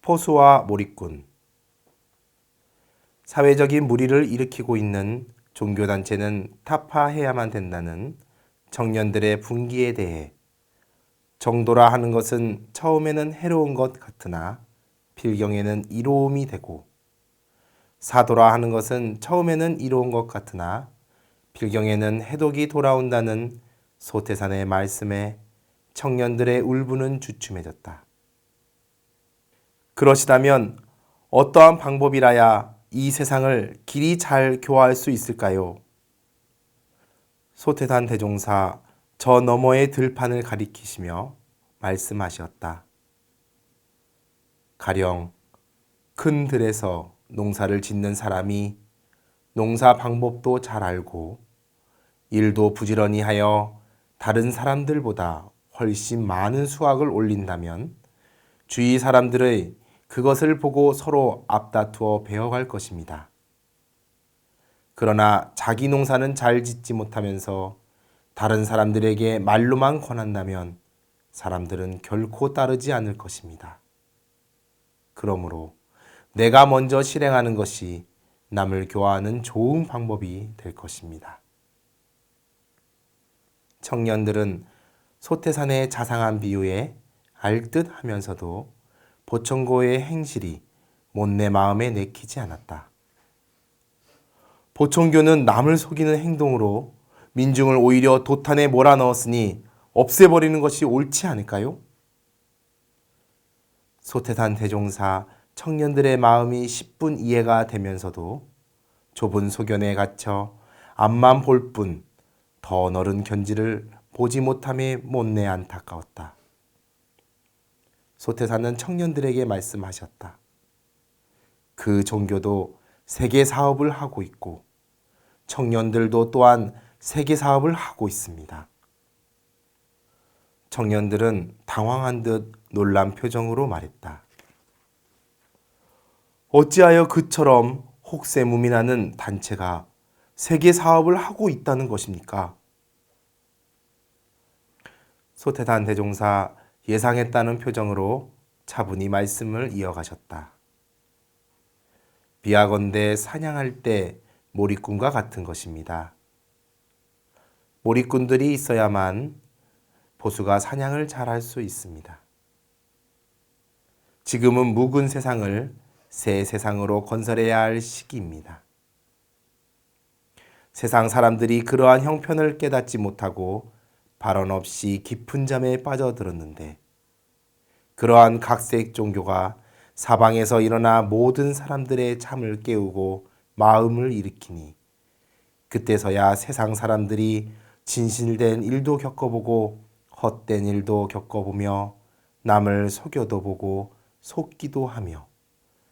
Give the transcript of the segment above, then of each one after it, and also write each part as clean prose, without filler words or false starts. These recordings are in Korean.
포수와 몰입꾼. 사회적인 물의를 일으키고 있는 종교단체는 타파해야만 된다는 청년들의 분기에 대해 정도라 하는 것은 처음에는 해로운 것 같으나 필경에는 이로움이 되고, 사도라 하는 것은 처음에는 이로운 것 같으나 필경에는 해독이 돌아온다는 소태산의 말씀에 청년들의 울분은 주춤해졌다. 그러시다면 어떠한 방법이라야 이 세상을 길이 잘 교화할 수 있을까요? 소태산 대종사 저 너머의 들판을 가리키시며 말씀하셨다. 가령 큰 들에서 농사를 짓는 사람이 농사 방법도 잘 알고 일도 부지런히 하여 다른 사람들보다 훨씬 많은 수확을 올린다면 주위 사람들의 그것을 보고 서로 앞다투어 배워갈 것입니다. 그러나 자기 농사는 잘 짓지 못하면서 다른 사람들에게 말로만 권한다면 사람들은 결코 따르지 않을 것입니다. 그러므로 내가 먼저 실행하는 것이 남을 교화하는 좋은 방법이 될 것입니다. 청년들은 소태산의 자상한 비유에 알듯 하면서도 보청고의 행실이 못내 마음에 내키지 않았다. 보청교는 남을 속이는 행동으로 민중을 오히려 도탄에 몰아넣었으니 없애버리는 것이 옳지 않을까요? 소태산 대종사 청년들의 마음이 10분 이해가 되면서도 좁은 소견에 갇혀 앞만 볼 뿐 더 넓은 견지를 보지 못함에 못내 안타까웠다. 소태산은 청년들에게 말씀하셨다. 그 종교도 세계 사업을 하고 있고 청년들도 또한 세계 사업을 하고 있습니다. 청년들은 당황한 듯 놀란 표정으로 말했다. 어찌하여 그처럼 혹세무민하는 단체가 세계 사업을 하고 있다는 것입니까? 소태산 대종사 예상했다는 표정으로 차분히 말씀을 이어가셨다. 비하건대 사냥할 때 몰입꾼과 같은 것입니다. 몰입꾼들이 있어야만 보수가 사냥을 잘할 수 있습니다. 지금은 묵은 세상을 새 세상으로 건설해야 할 시기입니다. 세상 사람들이 그러한 형편을 깨닫지 못하고 발언 없이 깊은 잠에 빠져들었는데 그러한 각색 종교가 사방에서 일어나 모든 사람들의 잠을 깨우고 마음을 일으키니 그때서야 세상 사람들이 진실된 일도 겪어보고 헛된 일도 겪어보며 남을 속여도 보고 속기도 하며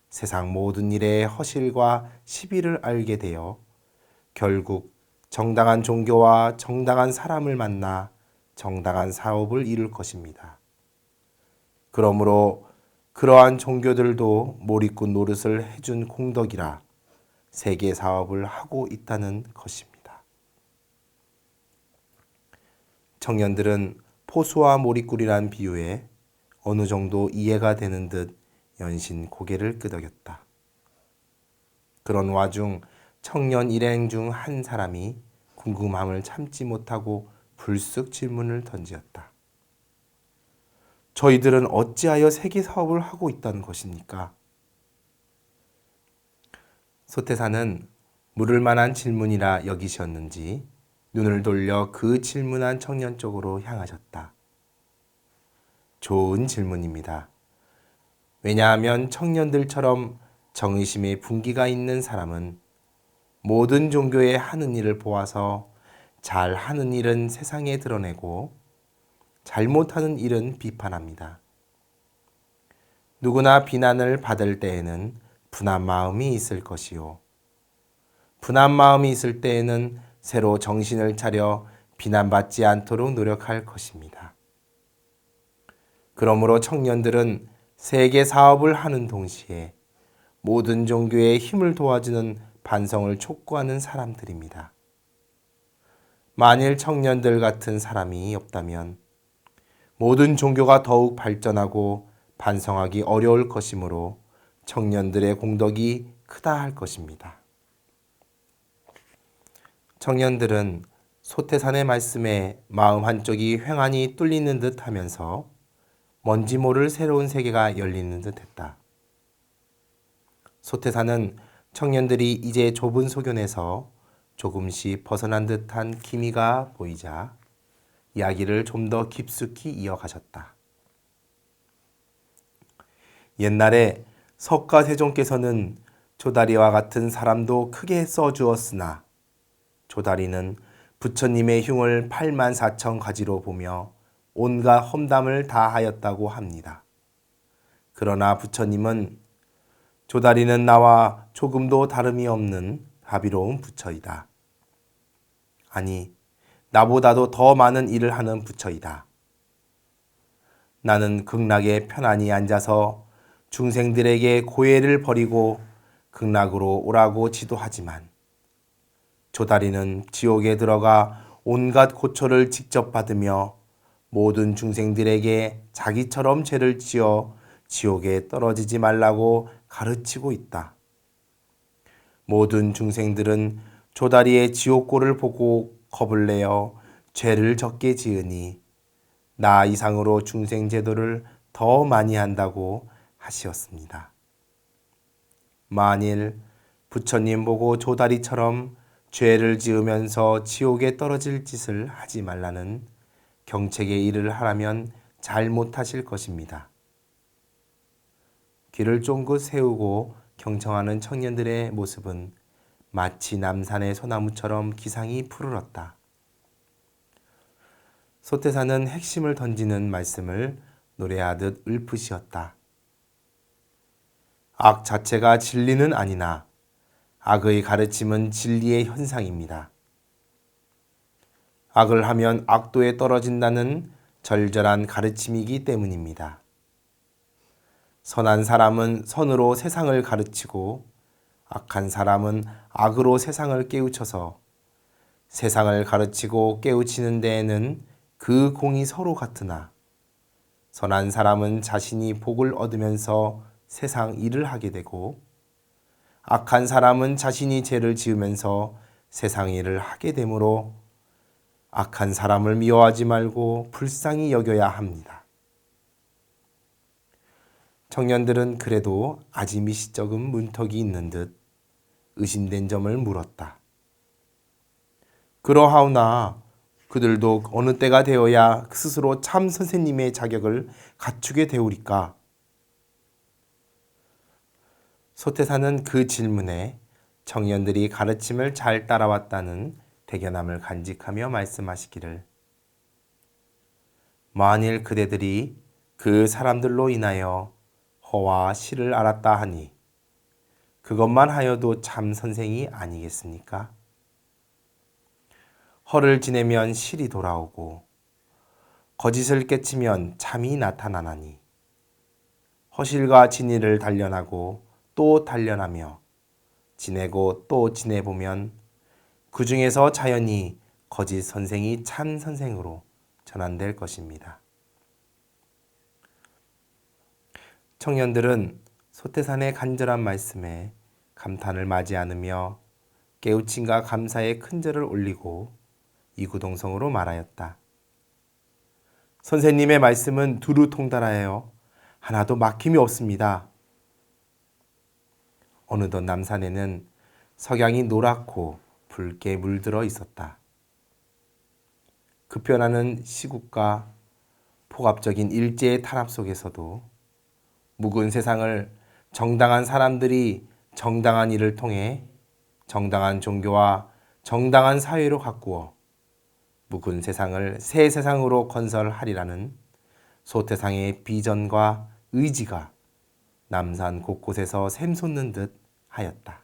세상 모든 일의 허실과 시비를 알게 되어 결국 정당한 종교와 정당한 사람을 만나 정당한 사업을 이룰 것입니다. 그러므로 그러한 종교들도 몰입꾼 노릇을 해준 공덕이라 세계 사업을 하고 있다는 것입니다. 청년들은 포수와 몰입꾼이란 비유에 어느 정도 이해가 되는 듯 연신 고개를 끄덕였다. 그런 와중 청년 일행 중 한 사람이 궁금함을 참지 못하고 불쑥 질문을 던지었다. 저희들은 어찌하여 세계 사업을 하고 있다는 것입니까? 소태산은 물을 만한 질문이라 여기셨는지 눈을 돌려 그 질문한 청년 쪽으로 향하셨다. 좋은 질문입니다. 왜냐하면 청년들처럼 정의심의 분기가 있는 사람은 모든 종교의 하는 일을 보아서 잘 하는 일은 세상에 드러내고 잘못하는 일은 비판합니다. 누구나 비난을 받을 때에는 분한 마음이 있을 것이요. 분한 마음이 있을 때에는 새로 정신을 차려 비난받지 않도록 노력할 것입니다. 그러므로 청년들은 세계 사업을 하는 동시에 모든 종교의 힘을 도와주는 반성을 촉구하는 사람들입니다. 만일 청년들 같은 사람이 없다면 모든 종교가 더욱 발전하고 반성하기 어려울 것이므로 청년들의 공덕이 크다 할 것입니다. 청년들은 소태산의 말씀에 마음 한쪽이 횡하니 뚫리는 듯 하면서 뭔지 모를 새로운 세계가 열리는 듯 했다. 소태산은 청년들이 이제 좁은 소견에서 조금씩 벗어난 듯한 기미가 보이자 이야기를 좀 더 깊숙이 이어가셨다. 옛날에 석가세종께서는 조다리와 같은 사람도 크게 써주었으나 조다리는 부처님의 흉을 84,000 가지로 보며 온갖 험담을 다 하였다고 합니다. 그러나 부처님은 조다리는 나와 조금도 다름이 없는 자비로운 부처이다. 아니, 나보다도 더 많은 일을 하는 부처이다. 나는 극락에 편안히 앉아서 중생들에게 고해를 버리고 극락으로 오라고 지도하지만 조다리는 지옥에 들어가 온갖 고초를 직접 받으며 모든 중생들에게 자기처럼 죄를 지어 지옥에 떨어지지 말라고 가르치고 있다. 모든 중생들은 조다리의 지옥고를 보고 겁을 내어 죄를 적게 지으니 나 이상으로 중생제도를 더 많이 한다고 하시었습니다. 만일 부처님 보고 조다리처럼 죄를 지으면서 지옥에 떨어질 짓을 하지 말라는 경책의 일을 하라면 잘못하실 것입니다. 귀를 쫑긋 세우고 경청하는 청년들의 모습은 마치 남산의 소나무처럼 기상이 푸르렀다. 소태사는 핵심을 던지는 말씀을 노래하듯 읊으시었다. 악 자체가 진리는 아니나 악의 가르침은 진리의 현상입니다. 악을 하면 악도에 떨어진다는 절절한 가르침이기 때문입니다. 선한 사람은 선으로 세상을 가르치고 악한 사람은 악으로 세상을 깨우쳐서 세상을 가르치고 깨우치는 데에는 그 공이 서로 같으나 선한 사람은 자신이 복을 얻으면서 세상 일을 하게 되고 악한 사람은 자신이 죄를 지으면서 세상 일을 하게 되므로 악한 사람을 미워하지 말고 불쌍히 여겨야 합니다. 청년들은 그래도 아직 미시적인 문턱이 있는 듯 의심된 점을 물었다. 그러하오나 그들도 어느 때가 되어야 스스로 참 선생님의 자격을 갖추게 되오리까? 소태사는 그 질문에 청년들이 가르침을 잘 따라왔다는 대견함을 간직하며 말씀하시기를 만일 그대들이 그 사람들로 인하여 허와 실을 알았다 하니 그것만 하여도 참 선생이 아니겠습니까? 허를 지내면 실이 돌아오고 거짓을 깨치면 참이 나타나나니 허실과 진리를 단련하고 또 단련하며 지내고 또 지내보면 그 중에서 자연히 거짓 선생이 참 선생으로 전환될 것입니다. 청년들은 소태산의 간절한 말씀에 감탄을 마지 않으며 깨우침과 감사의 큰절을 올리고 이구동성으로 말하였다. 선생님의 말씀은 두루 통달하여 하나도 막힘이 없습니다. 어느덧 남산에는 석양이 노랗고 붉게 물들어 있었다. 급변하는 시국과 폭압적인 일제의 탄압 속에서도 묵은 세상을 정당한 사람들이 정당한 일을 통해 정당한 종교와 정당한 사회로 가꾸어 묵은 세상을 새 세상으로 건설하리라는 소태상의 비전과 의지가 남산 곳곳에서 샘솟는 듯 하였다.